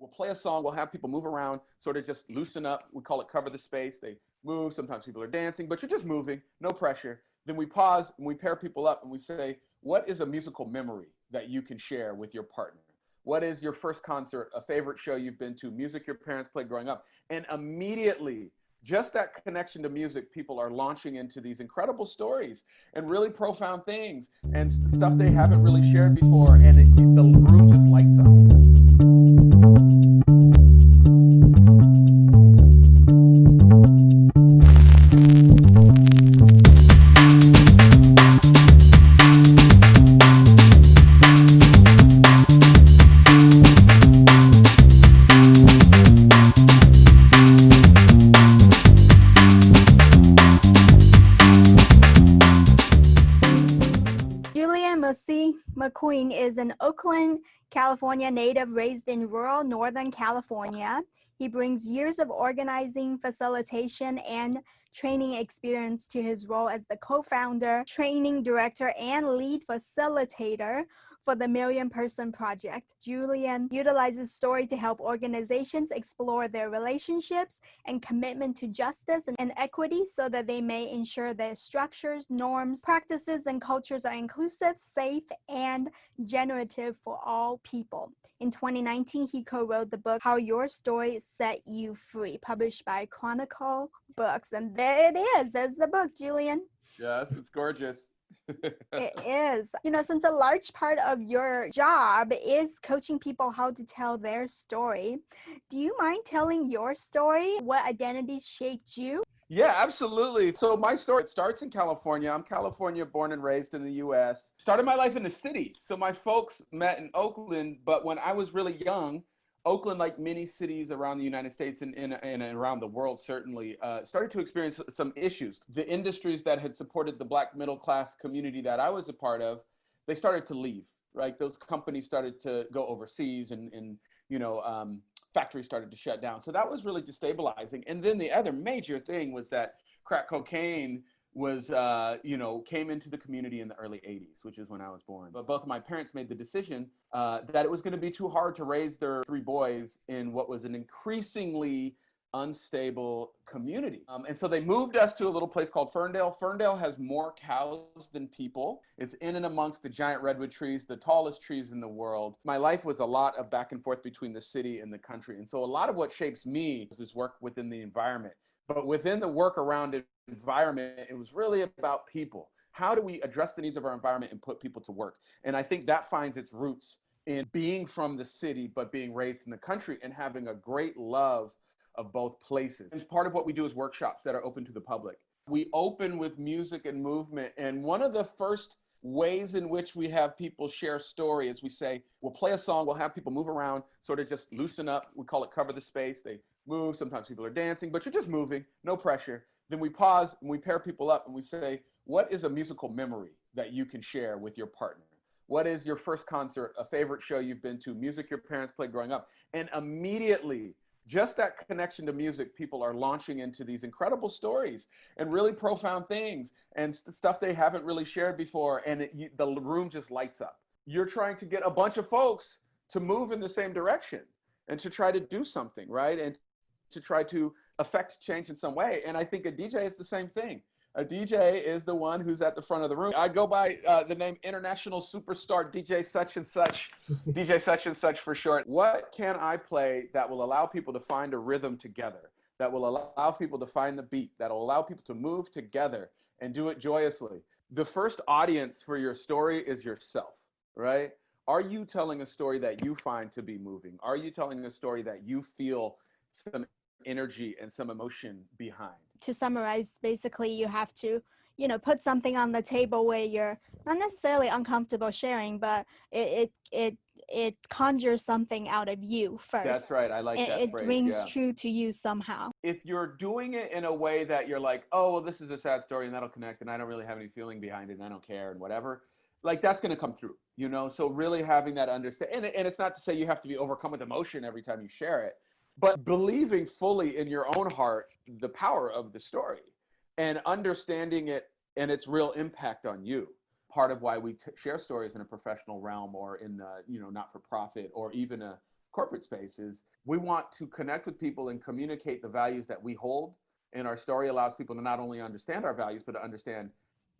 we'll play a song, we'll have people move around, sort of just loosen up. We call it cover the space. They move. Sometimes people are dancing, but you're just moving, no pressure. Then we pause and we pair people up and we say, what is a musical memory that you can share with your partner? What is your first concert, a favorite show you've been to, music your parents played growing up? And immediately, just that connection to music, people are launching into these incredible stories and really profound things and stuff they haven't really shared before. And the room just lights up. Julian Mocine-Mcqueen is an Oakland, California native raised in rural Northern California. He brings years of organizing, facilitation, and training experience to his role as the co-founder, training director, and lead facilitator for the Million Person Project. Julian utilizes story to help organizations explore their relationships and commitment to justice and equity so that they may ensure their structures, norms, practices, and cultures are inclusive, safe, and generative for all people. In 2019, he co-wrote the book, How Your Story Set You Free, published by Chronicle Books. And there it is. There's the book, Julian. Yes, it's gorgeous. It is. Since a large part of your job is coaching people how to tell their story, do you mind telling your story? What identities shaped you? Yeah, absolutely. So my story starts in California. I'm California born and raised in the US. Started my life in the city. So my folks met in Oakland, but when I was really young, Oakland, like many cities around the United States and around the world, certainly, started to experience some issues. The industries that had supported the Black middle class community that I was a part of, they started to leave, right? Those companies started to go overseas and factories started to shut down. So that was really destabilizing. And then the other major thing was that crack cocaine was, came into the community in the early 80s, which is when I was born. But both of my parents made the decision that it was going to be too hard to raise their three boys in what was an increasingly unstable community. And so they moved us to a little place called Ferndale. Ferndale has more cows than people. It's in and amongst the giant redwood trees, the tallest trees in the world. My life was a lot of back and forth between the city and the country. And so a lot of what shapes me is work within the environment. But within the work around environment, it was really about people. How do we address the needs of our environment and put people to work? And I think that finds its roots in being from the city, but being raised in the country and having a great love of both places. And part of what we do is workshops that are open to the public. We open with music and movement. And one of the first ways in which we have people share story is we say, we'll play a song, we'll have people move around, sort of just loosen up. We call it cover the space. They move. Sometimes people are dancing, but you're just moving, no pressure. Then we pause and we pair people up and we say, what is a musical memory that you can share with your partner? What is your first concert, a favorite show you've been to, music your parents played growing up? And immediately, just that connection to music, people are launching into these incredible stories and really profound things and stuff they haven't really shared before. And the room just lights up. You're trying to get a bunch of folks to move in the same direction and to try to do something, right? And to try to affect change in some way. And I think a DJ is the same thing. A DJ is the one who's at the front of the room. I go by the name International Superstar DJ such and such, DJ such and such for short. What can I play that will allow people to find a rhythm together, that will allow people to find the beat, that will allow people to move together and do it joyously? The first audience for your story is yourself, right? Are you telling a story that you find to be moving? Are you telling a story that you feel some energy and some emotion behind? To summarize, basically, you have to, put something on the table where you're not necessarily uncomfortable sharing, but it conjures something out of you first. That's right. I like that It phrase. rings true to you somehow. If you're doing it in a way that you're like, oh, well, this is a sad story and that'll connect and I don't really have any feeling behind it and I don't care and whatever, like that's going to come through, So really having that understand, and it's not to say you have to be overcome with emotion every time you share it, but believing fully in your own heart the power of the story and understanding it and its real impact on you. Part of why we share stories in a professional realm or in the not-for-profit or even a corporate space is we want to connect with people and communicate the values that we hold. And our story allows people to not only understand our values, but to understand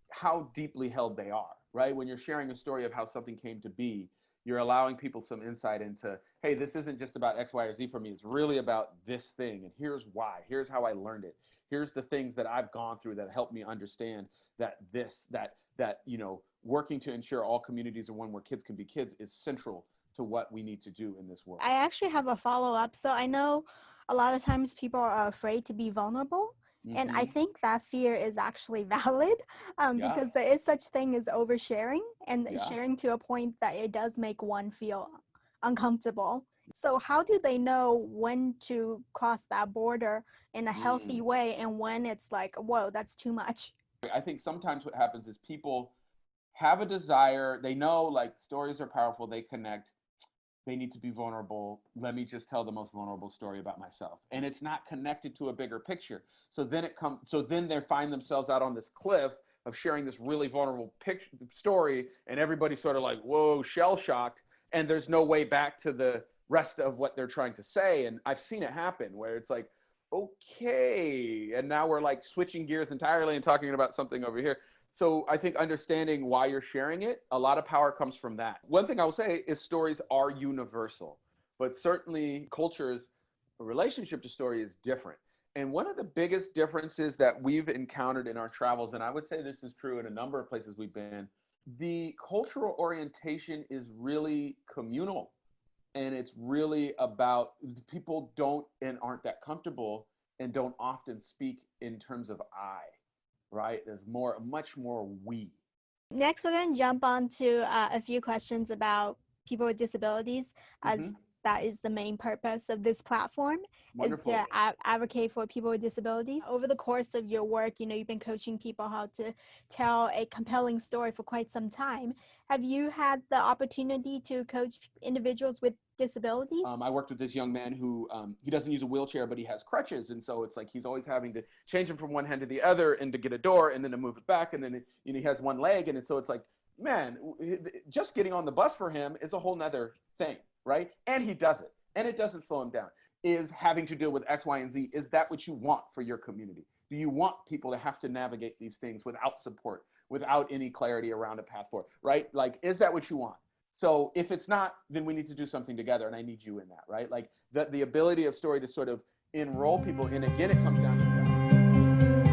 how deeply held they are, right? When you're sharing a story of how something came to be, you're allowing people some insight into, hey, this isn't just about X, Y, or Z for me. It's really about this thing. And here's why. Here's how I learned it. Here's the things that I've gone through that helped me understand that working to ensure all communities are one where kids can be kids is central to what we need to do in this world. I actually have a follow-up. So I know a lot of times people are afraid to be vulnerable. And I think that fear is actually valid because there is such thing as oversharing and sharing to a point that it does make one feel uncomfortable. So how do they know when to cross that border in a healthy way and when it's like, whoa, that's too much? I think sometimes what happens is people have a desire, they know like stories are powerful, they connect, they need to be vulnerable. Let me just tell the most vulnerable story about myself. And it's not connected to a bigger picture. So then they find themselves out on this cliff of sharing this really vulnerable story, and everybody's sort of like, whoa, shell shocked. And there's no way back to the rest of what they're trying to say. And I've seen it happen where it's like, okay. And now we're like switching gears entirely and talking about something over here. So I think understanding why you're sharing it, a lot of power comes from that. One thing I will say is stories are universal, but certainly culture's relationship to story is different. And one of the biggest differences that we've encountered in our travels, and I would say this is true in a number of places we've been, the cultural orientation is really communal. And it's really about people don't and aren't that comfortable and don't often speak in terms of I. Right? There's much more we. Next, we're going to jump on to a few questions about people with disabilities, as that is the main purpose of this platform. Wonderful. Is to advocate for people with disabilities. Over the course of your work, you've been coaching people how to tell a compelling story for quite some time. Have you had the opportunity to coach individuals with disabilities? I worked with this young man who he doesn't use a wheelchair, but he has crutches, and so it's like he's always having to change him from one hand to the other, and to get a door, and then to move it back, and then he has one leg, and so it's like, man, just getting on the bus for him is a whole nother thing, right? And he does it, and it doesn't slow him down. Is having to deal with X, Y, and Z. Is that what you want for your community? Do you want people to have to navigate these things without support, without any clarity around a path forward, right? Like, is that what you want? So if it's not, then we need to do something together, and I need you in that, right? Like the ability of story to sort of enroll people in, again, it comes down to that.